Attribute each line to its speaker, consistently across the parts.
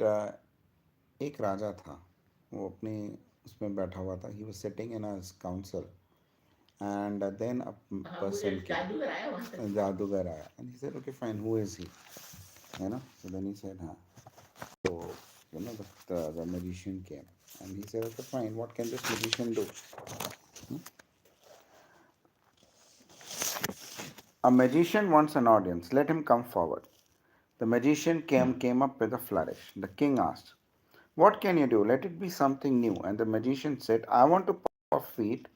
Speaker 1: एक राजा था, वो अपने उसमें बैठा हुआ था. He was sitting in his council, and then a person came. जादूगर आया, and he said, okay, fine, who is he? You know, so then he said, हाँ. So, the magician came, and he said, okay, fine, what can this magician do? Hmm? A magician wants an audience. Let him come forward. The magician came up with a flourish. The king asked, what can you do? Let it be something new. And the magician said, I want to perform a feat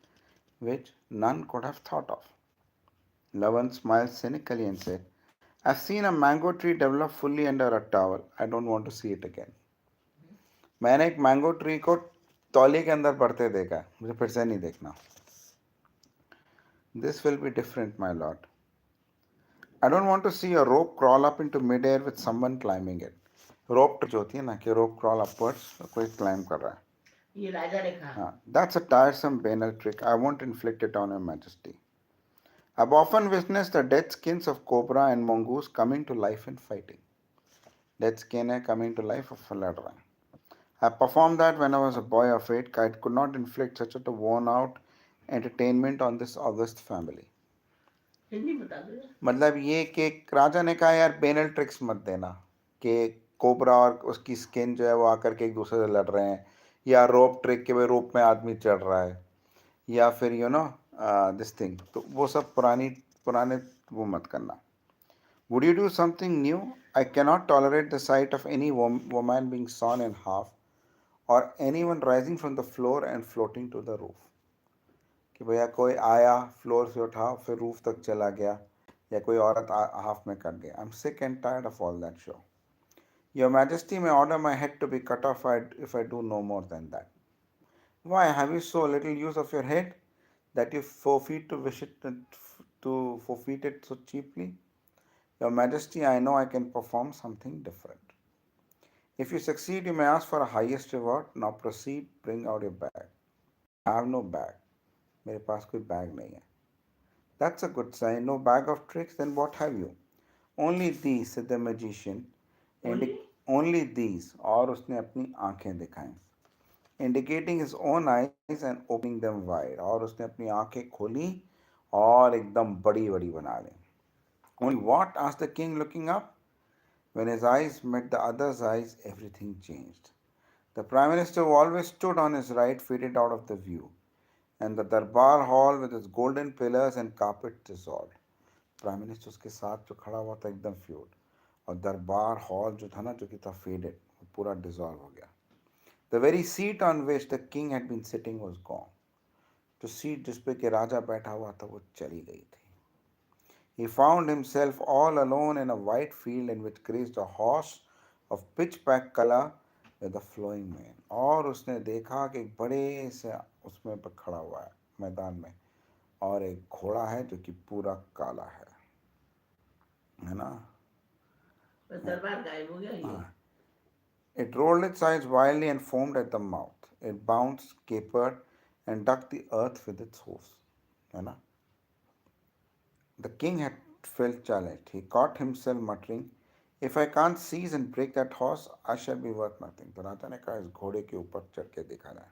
Speaker 1: which none could have thought of. Lavan smiled cynically and said, I've seen a mango tree develop fully under a towel. I don't want to see it again. मैंने एक mango tree को तौली के अंदर बढ़ते देखा, मुझे फिर से नहीं देखना. This will be different, my lord. I don't want to see a rope crawl up into mid-air with someone climbing it. रोप जो होती है ना कि rope crawl upwards, कोई climb कर रहा है. ये राजा ने कहा. हाँ, that's a tiresome banal trick. I won't inflict it on your majesty. I've often witnessed the dead skins of cobra and mongoose coming to life in fighting. Dead skin है coming to life of लड़ रहा है. I performed that when I was a boy of 8. I could not inflict such a worn-out entertainment on this august family. Hindi बता दो. मतलब ये कि राजा ने कहा यार बेनल ट्रिक्स मत देना कि कोबरा और उसकी स्किन जो है वो आकर के एक दूसरे से लड़ रहे हैं, या रोप ट्रिक के भाई रोप में आदमी चढ़ रहा है, या फिर दिस थिंग. तो वो सब पुराने वो मत करना. Would you do something new? I cannot tolerate the sight of any woman being sawn in half or anyone rising from the floor and floating to the roof. कि भैया कोई आया फ्लोर से उठा फिर रूफ तक चला गया, या कोई औरत हाफ में कट गया. I'm sick and tired of all that show. Your Majesty may order my head to be cut off if I do no more than that. Why, have you so little use of your head that you forfeit it so cheaply? Your Majesty, I know I can perform something different. If you succeed, you may ask for a highest reward. Now proceed, bring out your bag. I have no bag. मेरे पास कोई bag नहीं है. That's a good sign. No bag of tricks, then what have you? Only these, said the magician. Only these. और उसने अपनी आंखें दिखाई. Indicating his own eyes and opening them wide. और उसने अपनी आंखें खोली और एकदम बड़ी बड़ी बना ली. Only what? asked the king, looking up. When his eyes met the other's eyes, everything changed. The Prime Minister, who always stood on his right, faded out of the view, and the Darbar hall with its golden pillars and carpet dissolved. Prime Minister उसके साथ जो खड़ा हुआ था एकदम feud, और दरबार hall जो था ना जो कि था फेडेड, वो पूरा डिसॉल्व हो गया. The very seat on which the king had been sitting was gone. जो सीट जिस पे के राजा बैठा हुआ था वो चली गई थी. He found himself all alone in a wide field in which grazed a horse of pitch-black color with a flowing mane. और उसने देखा कि एक बड़े से उसमें पर खड़ा हुआ है मैदान में, और एक घोड़ा है जो कि पूरा काला है ना. दरबार गायब हो गया ये. It rolled its eyes wildly and foamed at the mouth. It bounced, capered, and dug the earth with its hoofs. है ना. The king had felt challenged. He caught himself muttering, if I can't seize and break that horse, I shall be worth nothing. तो राजा ने कहा इस घोड़े के ऊपर चढ़ के देखा जाए.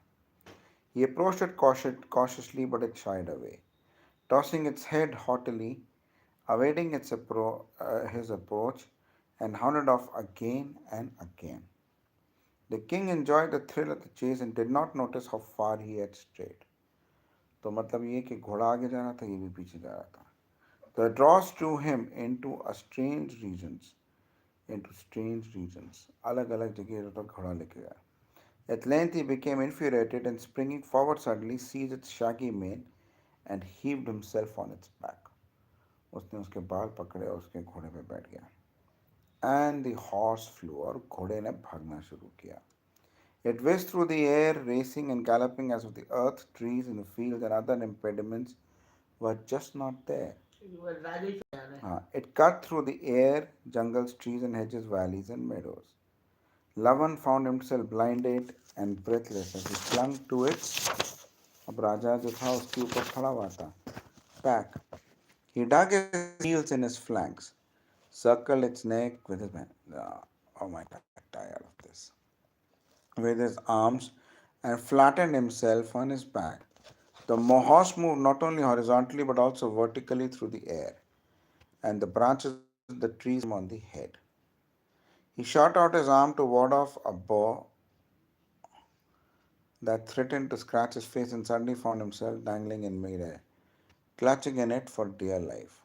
Speaker 1: He approached it cautiously, but it shied away, tossing its head haughtily, awaiting his approach, and hounded off again and again. The king enjoyed the thrill of the chase and did not notice how far he had strayed. तो मतलब ये कि घोड़ा आगे जा रहा था, ये भी पीछे जा रहा था. The draws drew him into strange regions. अलग-अलग जगह पर घोड़ा लेके गया. At length he became infuriated and springing forward suddenly seized its shaggy mane and heaved himself on its back. उसने उसके बाल पकड़े और उसके घोड़े पे बैठ गया. And the horse flew, और घोड़े ने भागना शुरू किया. It whizzed through the air, racing and galloping as if the earth, trees in the fields and other impediments were just not there. It cut through the air, jungles, trees and hedges, valleys and meadows. Lavan found himself blinded and breathless as he clung to its, अब राजा जो था उसके ऊपर खड़ा हुआ था, back. He dug his heels in his flanks, circled its neck with his hand, Oh my God, tired of this. With his arms and flattened himself on his back. The horse moved not only horizontally but also vertically through the air, and the branches of the trees him on the head. He shot out his arm to ward off a boar that threatened to scratch his face and suddenly found himself dangling in midair, clutching in it for dear life.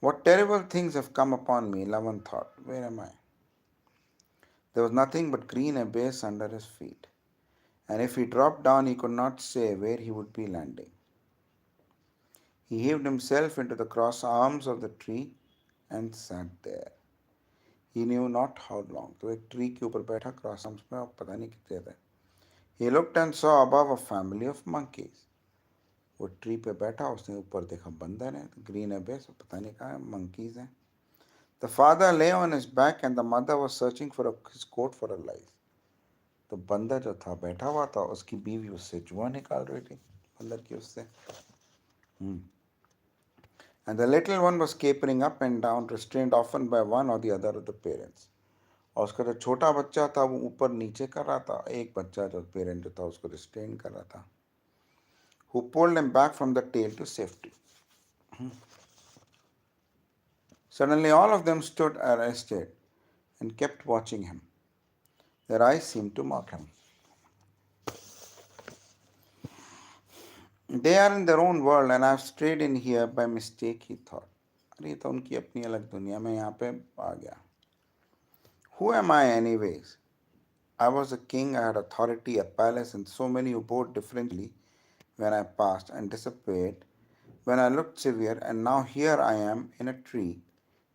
Speaker 1: What terrible things have come upon me, Lavan thought. Where am I? There was nothing but green abyss under his feet, and if he dropped down, he could not say where he would be landing. He heaved himself into the cross arms of the tree and sat there. He knew not how long. तो एक tree के ऊपर बैठा cross arms में और पता नहीं कितने थे. He looked and saw above a family of monkeys. वो ट्री पे बैठा, उसने ऊपर देखा बंदर है, ग्रीन एबेस, पता नहीं कहाँ है, monkeys हैं. The father lay on his back and the mother was searching for his coat for her life. तो बंदर जो था बैठा हुआ था, उसकी बीवी उससे जुआ निकाल रही थी, बंदर की उससे. And the little one was capering up and down, restrained often by one or the other of the parents. और उसका जो छोटा बच्चा था वो ऊपर नीचे कर रहा था, एक बच्चा जो पेरेंट जो था उसको रिस्ट्रेन कर रहा था. Who pulled him back from the tail to safety. Suddenly all of them stood arrested and kept watching him. Their eyes seemed to mock him. They are in their own world and I have strayed in here by mistake, he thought. अरे तो उनकी अपनी अलग दुनिया में यहाँ पे आ गया. Who am I anyways? I was a king, I had authority, a palace, and so many who bore differently when I passed and disappeared, when I looked severe, and now here I am in a tree,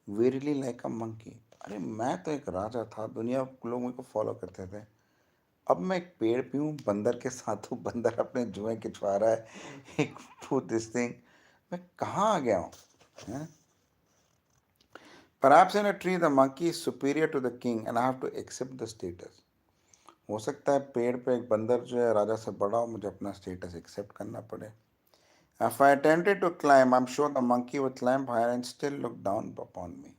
Speaker 1: wearily like a monkey. अरे मैं तो एक राजा था, दुनिया लोग मुझे follow करते थे. अब मैं एक पेड़ पे हूँ बंदर के साथ हूँ, बंदर अपने जुएं खिंचवा रहा है, एक दिस थिंग. मैं कहाँ आ गया हूँ? Perhaps in a tree the monkey is superior to the king and I have to accept the status. हो सकता है पेड़ पे एक बंदर जो है राजा से बड़ा हो, मुझे अपना स्टेटस एक्सेप्ट करना पड़े. If I attempted to climb, I'm sure the monkey would climb higher and still look down upon me.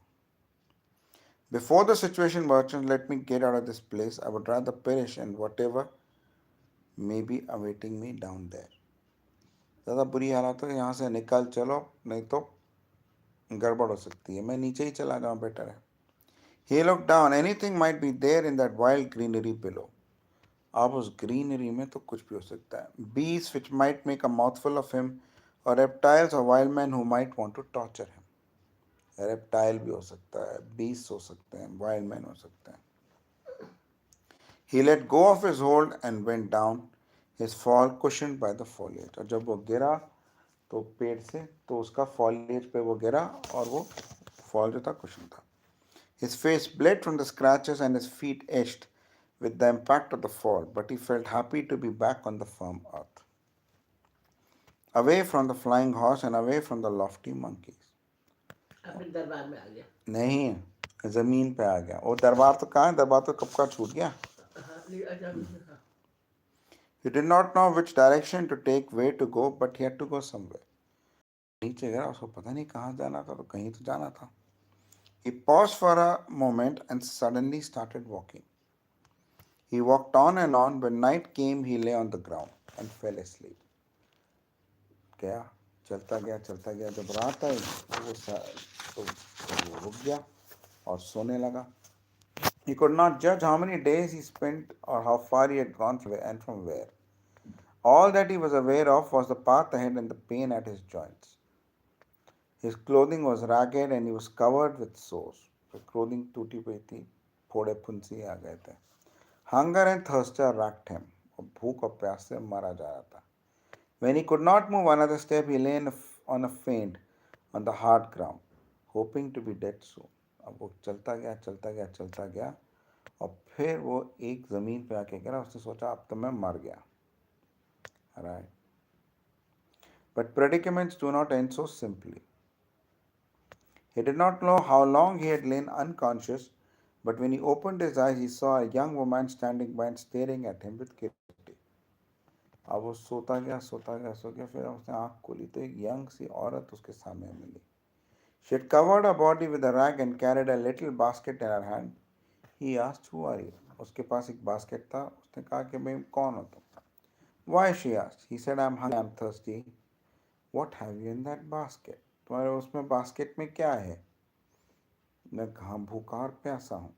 Speaker 1: Before the situation worsens, let me get out of this place. I would rather perish in whatever may be awaiting me down there. ज़्यादा बुरी हालत हो यहाँ से निकल चलो, नहीं तो गड़बड़ हो सकती है. मैं नीचे ही चला जाऊँ, बेटर है. He looked down. Anything might be there in that wild greenery below. अब उस ग्रीनरी में तो कुछ भी हो सकता है. Beasts which might make a mouthful of him, or reptiles or wild men who might want to torture him. Reptile भी हो सकता है, beasts हो सकते हैं, wild men हो सकते हैं. He let go of his hold and went down, his fall cushioned by the foliage. और जब वो गिरा तो पेड़ से तो उसका foliage पे वो गिरा और वो fall जो था cushion था. His face bled from the scratches and his feet etched with the impact of the fall, but he felt happy to be back on the firm earth, away from the flying horse and away from the lofty monkeys. अपने दरबार में आ गया. नहीं, जमीन पे आ गया. और दरबार तो कहाँ है? दरबार तो कब का छूट गया. He did not know which direction to take, where to go, but he had to go somewhere. नीचे गया, उसको पता नहीं कहाँ जाना था, तो कहीं तो जाना था. He paused for a moment and suddenly started walking. He walked on and on. When night came, he lay on the ground and fell asleep. गया, चलता गया. जब रात आई तो वो रुक गया और सोने लगा. He could not judge how many days he spent or how far he had gone and from where. All that he was aware of was the path ahead and the pain at his joints. His clothing was ragged and he was covered with sores. His clothing टूटी हुई थी, फोड़े फुंसी आ गए थे. Hunger and thirst racked him. और भूख और प्यास से मारा जा रहा था. When he could not move another step, he lay on a faint on the hard ground, hoping to be dead soon. अब वो चलता गया और फिर वो एक ज़मीन पे आके गिरा. उसने सोचा अब तो मैं मर गया. Right. But predicaments do not end so simply. He did not know how long he had lain unconscious, but when he opened his eyes, he saw a young woman standing by and staring at him with curiosity. अब वो सोता गया, फिर उसने आँख खोली तो एक यंग सी औरत उसके सामने मिली. She had covered her body with a rag and carried a little basket in her hand. He asked, "Who are you?" उसके पास एक basket था. उसने कहा कि भाई कौन हो तुम? Why? She asked. He said, "I'm hungry, I'm thirsty." What have you in that basket? तुम्हारे उसमें basket में क्या है? मैं कहा भूखा और प्यासा हूँ.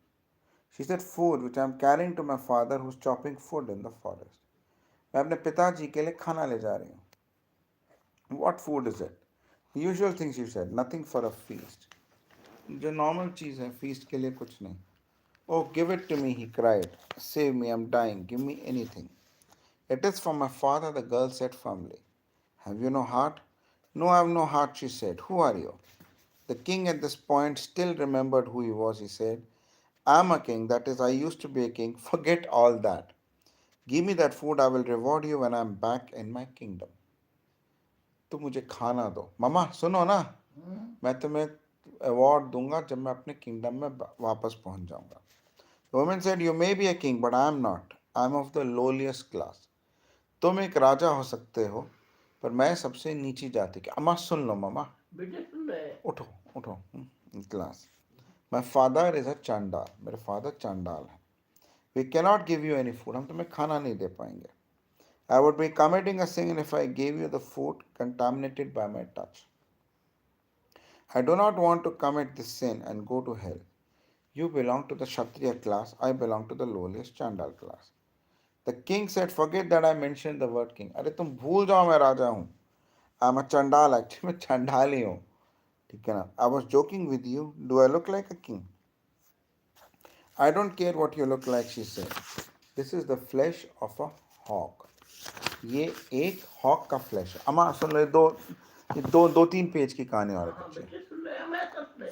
Speaker 1: She said, "Food which I'm carrying to my father who's chopping food in the forest." मैं अपने पिताजी के लिए खाना ले जा रही हूँ. What food is it? The usual things she said. Nothing for a feast. जो normal चीज़ है feast के लिए कुछ नहीं. Oh, give it to me, he cried. Save me, I'm dying. Give me anything. It is from my father, the girl said firmly. Have you no heart? No, I have no heart, she said. Who are you? The king at this point still remembered who he was. He said, I'm a king, that is, I used to be a king. Forget all that. Give me that food, I will reward you when I'm back in my kingdom. तो मुझे खाना दो. मामा सुनो ना, मैं तुम्हें award दूंगा जब मैं अपने किंगडम में वापस पहुंच जाऊंगा. The woman said, You may be a king, but I am not. I am of the lowliest class. तुम एक राजा हो सकते हो पर मैं सबसे नीची जाति की. अम्मा सुन लो मामा. बेटे सुन ले. उठो उठो. Class. My father is a चांडाल. मेरे फादर चांडाल है. We cannot give you any food. हम तुम्हें खाना नहीं दे पाएंगे. I would be committing a sin if I gave you the food contaminated by my touch. I do not want to commit this sin and go to hell. You belong to the Kshatriya class. I belong to the lowliest Chandal class. The king said, Forget that I mentioned the word king. अरे तुम भूल जाओ मैं राजा हूँ. I'm a Chandal. Actually मैं चंडाल ही हूँ. ठीक है ना? I was joking with you. Do I look like a king? I don't care what you look like, she said. This is the flesh of a hawk. ये एक hoc का flash है. अम्मा सुन लो. दो तीन पेज की कहानी और बच्चे.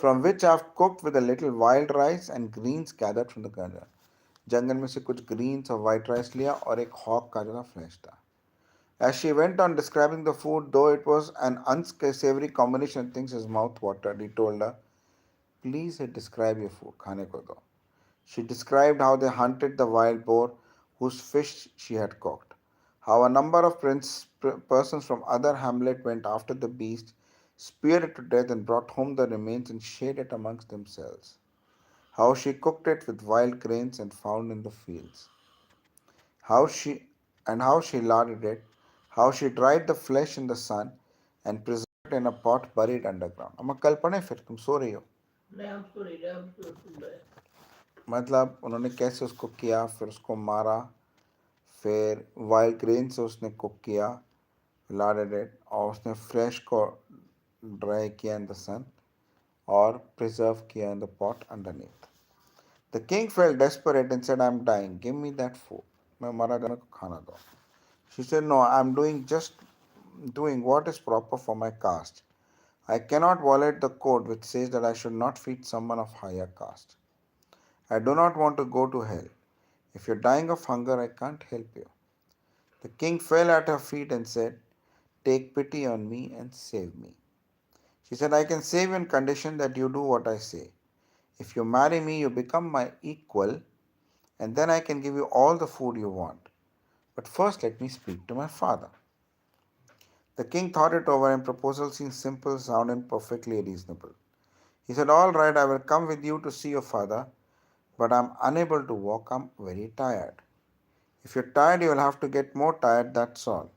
Speaker 1: From which I've cooked with a little wild rice and greens gathered from the garden. जंगल में से कुछ greens और white rice लिया और एक hawk का जो फ्लैश था. As she went on describing the food, though it was an unsavory combination of things, his mouth watered. He told her, Please describe your food. खाने को दो. She described how they hunted the wild boar whose fish she had cooked, how a number of persons from other hamlet went after the beast, speared it to death, and brought home the remains and shared it amongst themselves, how she cooked it with wild grains and found in the fields, how she how she larded it, how she dried the flesh in the sun and preserved it in a pot buried underground. अम्मा कल पढ़े फिर तुम सो रही हो. नहीं हम सो रही हम सुन रहे. मतलब उन्होंने कैसे उसको किया, फिर उसको मारा, फिर वाइल्ड ग्रेन से उसने कुक किया, लाडेड इट, और उसने फ्रेश को ड्राई किया इन द सन और प्रिजर्व किया in the pot underneath. The king felt desperate and said, I am dying, give me that food. मैं मरा जाने को खाना दो. She said, no, I am doing what is proper for my caste. I cannot violate the code which says that I should not feed someone of higher caste. I do not want to go to hell. If you're dying of hunger, I can't help you. The king fell at her feet and said, Take pity on me and save me. She said, I can save you on condition that you do what I say. If you marry me, you become my equal, and then I can give you all the food you want. But first, let me speak to my father. The king thought it over, and proposal seemed simple, sound, and perfectly reasonable. He said, All right, I will come with you to see your father, but I'm unable to walk. I'm very tired. If you're tired, you will have to get more tired, that's all.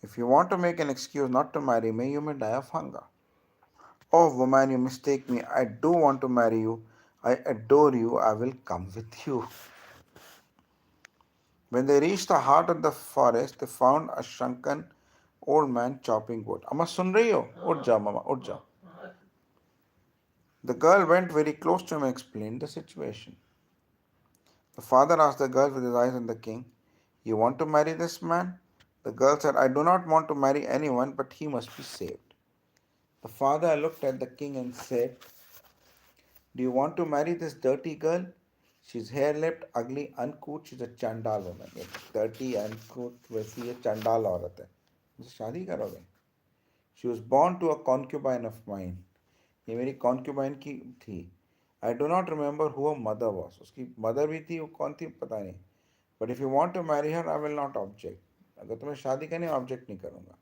Speaker 1: If you want to make an excuse not to marry me, you may die of hunger. Oh, woman, you mistake me. I do want to marry you. I adore you. I will come with you. When they reached the heart of the forest, they found a shrunken old man chopping wood. Amma sun rahi ho? Ut jao, mama, ut jao. The girl went very close to him and explained the situation. The father asked the girl with his eyes on the king, You want to marry this man? The girl said, I do not want to marry anyone, but he must be saved. The father looked at the king and said, Do you want to marry this dirty girl? She's hair-lipped, ugly, uncouth. She's a Chandal woman. Dirty, uncouth, वैसी ये Chandal औरत है. मुझे शादी करोगे? She was born to a concubine of mine. ये मेरी concubine की थी. I do not remember who her mother was. उसकी mother भी थी, वो कौन थी पता नहीं. But if you want to marry her, I will not object. अगर तुम्हें शादी करनी, object नहीं करूँगा.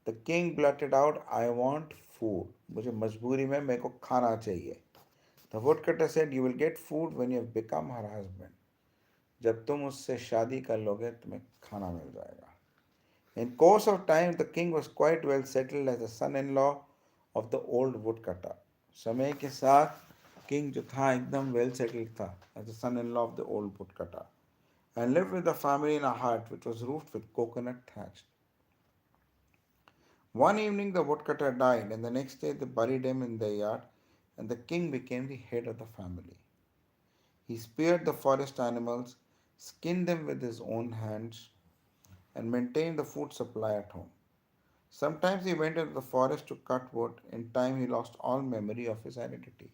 Speaker 1: The king blurted out, I want food. मुझे मजबूरी में मेरे को खाना चाहिए. The woodcutter said, you will get food when you have become her husband. जब तुम उससे शादी कर लोगे तुम्हें खाना मिल जाएगा. In course of time, the king was quite well settled as the son-in-law of the old woodcutter. समय के साथ किंग जो था एकदम well settled था as the son-in-law of the old woodcutter and lived with the family in a hut which was roofed with coconut thatch. One evening the woodcutter died, and the next day they buried him in their yard, and the king became the head of the family. He speared the forest animals, skinned them with his own hands, and maintained the food supply at home. Sometimes he went into the forest to cut wood. In time he lost all memory of his identity.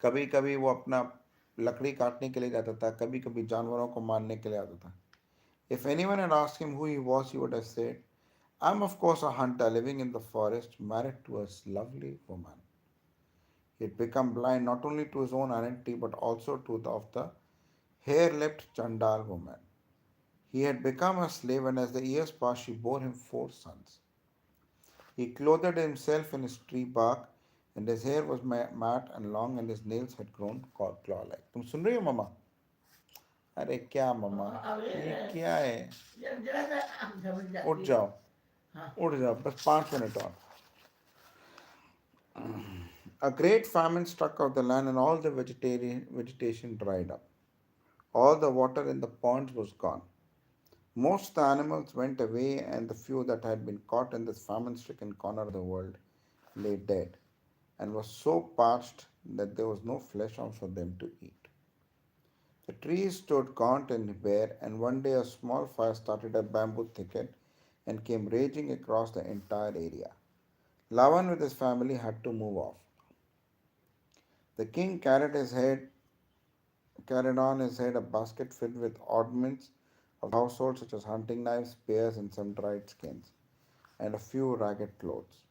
Speaker 1: कभी कभी वो अपना लकड़ी काटने के लिए जाता था, कभी कभी जानवरों को मारने के लिए आता था. If anyone had asked him who he was, he would have said, I'm of course a hunter living in the forest, married to a lovely woman. He had become blind not only to his own identity but also to the of the hair-lipped Chandal woman. He had become a slave, and as the years passed, she bore him 4 sons. He clothed himself in his tree bark, and his hair was matte and long, and his nails had grown claw-like. तुम सुन रही हो मम्मा? अरे क्या मम्मा, ये क्या है? उठ जाओ, उठ जाओ, बस 5 मिनट और. A great famine struck out the land, and all the vegetation dried up. All the water in the ponds was gone. Most of the animals went away, and the few that had been caught in this famine stricken corner of the world lay dead, and was so parched that there was no flesh on for them to eat. The trees stood gaunt and bare, and one day a small fire started a bamboo thicket and came raging across the entire area. Lavan with his family had to move off. The king carried on his head a basket filled with ornaments of the household such as hunting knives, spears, and some dried skins, and a few ragged clothes.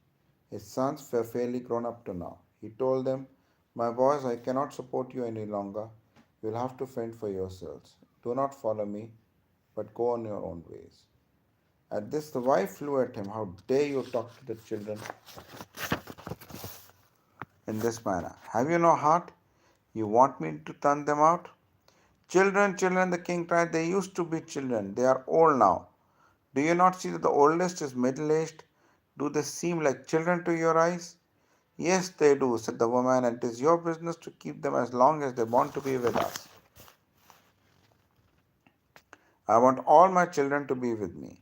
Speaker 1: His sons were fairly grown up to now. He told them, my boys, I cannot support you any longer. You will have to fend for yourselves. Do not follow me, but go on your own ways. At this, the wife flew at him. How dare you talk to the children in this manner? Have you no heart? You want me to turn them out? Children, children, the king cried, they used to be children. They are old now. Do you not see that the oldest is middle aged? Do they seem like children to your eyes? Yes, they do, said the woman, and it is your business to keep them as long as they want to be with us. I want all my children to be with me.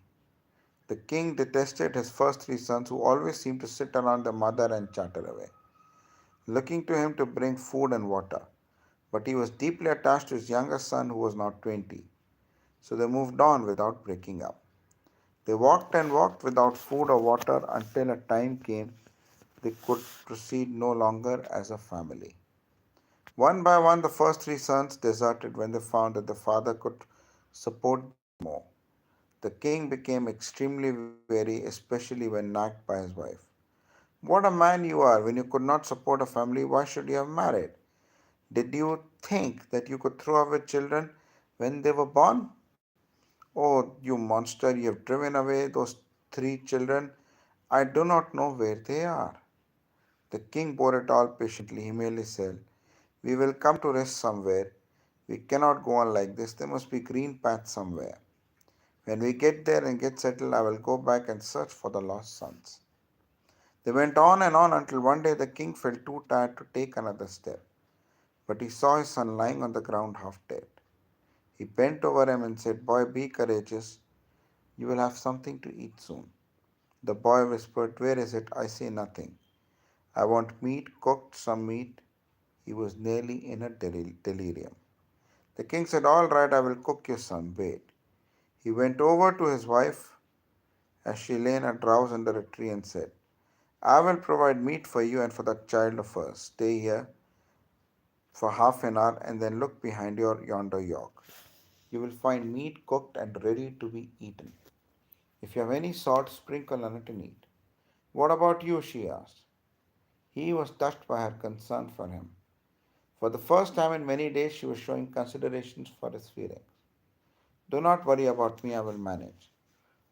Speaker 1: The king detested his first 3 sons, who always seemed to sit around their mother and chatter away, looking to him to bring food and water. But he was deeply attached to his youngest son, who was now 20. So they moved on without breaking up. They walked and walked without food or water until a time came they could proceed no longer as a family. One by one, the first 3 sons deserted when they found that the father could support them no more. The king became extremely weary, especially when nagged by his wife. What a man you are! When you could not support a family, why should you have married? Did you think that you could throw away children when they were born? Oh, you monster, you have driven away those 3 children. I do not know where they are. The king bore it all patiently. He merely said, we will come to rest somewhere. We cannot go on like this. There must be green paths somewhere. When we get there and get settled, I will go back and search for the lost sons. They went on and on until one day the king felt too tired to take another step. But he saw his son lying on the ground half dead. He bent over him and said, boy, be courageous. You will have something to eat soon. The boy whispered, where is it? I say nothing. I want meat, cooked some meat. He was nearly in a delirium. The king said, all right, I will cook your son. Wait. He went over to his wife as she lay in a drowse under a tree and said, I will provide meat for you and for that child of hers. Stay here for half an hour and then look behind your yonder yoke. You will find meat cooked and ready to be eaten. If you have any salt, sprinkle on it and eat. What about you? She asked. He was touched by her concern for him. For the first time in many days, she was showing considerations for his feelings. Do not worry about me, I will manage.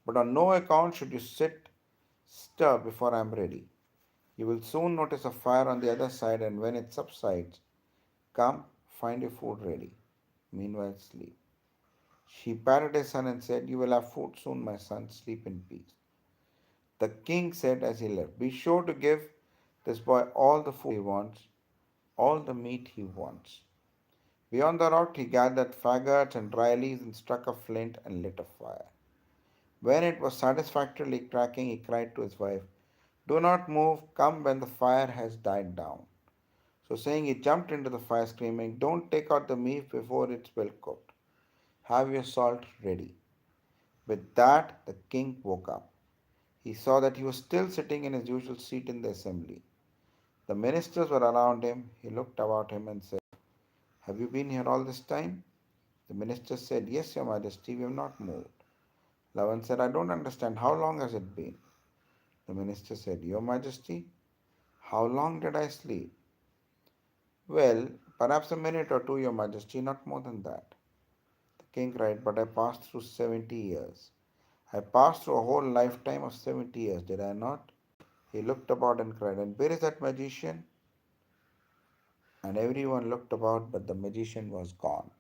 Speaker 1: But on no account should you stir before I am ready. You will soon notice a fire on the other side, and when it subsides, come, find your food ready. Meanwhile, sleep. She patted his son and said, You will have food soon, my son. Sleep in peace. The king said as he left, Be sure to give this boy all the food he wants, all the meat he wants. Beyond the rock, he gathered faggots and dry leaves and struck a flint and lit a fire. When it was satisfactorily crackling, he cried to his wife, Do not move, come when the fire has died down. So saying, he jumped into the fire, screaming, Don't take out the meat before it's well cooked. Have your salt ready. With that, the king woke up. He saw that he was still sitting in his usual seat in the assembly. The ministers were around him. He looked about him and said, Have you been here all this time? The minister said, Yes, your majesty, we have not moved. Lavan said, I don't understand. How long has it been? The minister said, Your majesty, how long did I sleep? Well, perhaps a minute or two, your majesty, not more than that. The king cried, But I passed through 70 years. I passed through a whole lifetime of 70 years, did I not? He looked about and cried, And where is that magician? And everyone looked about, but the magician was gone.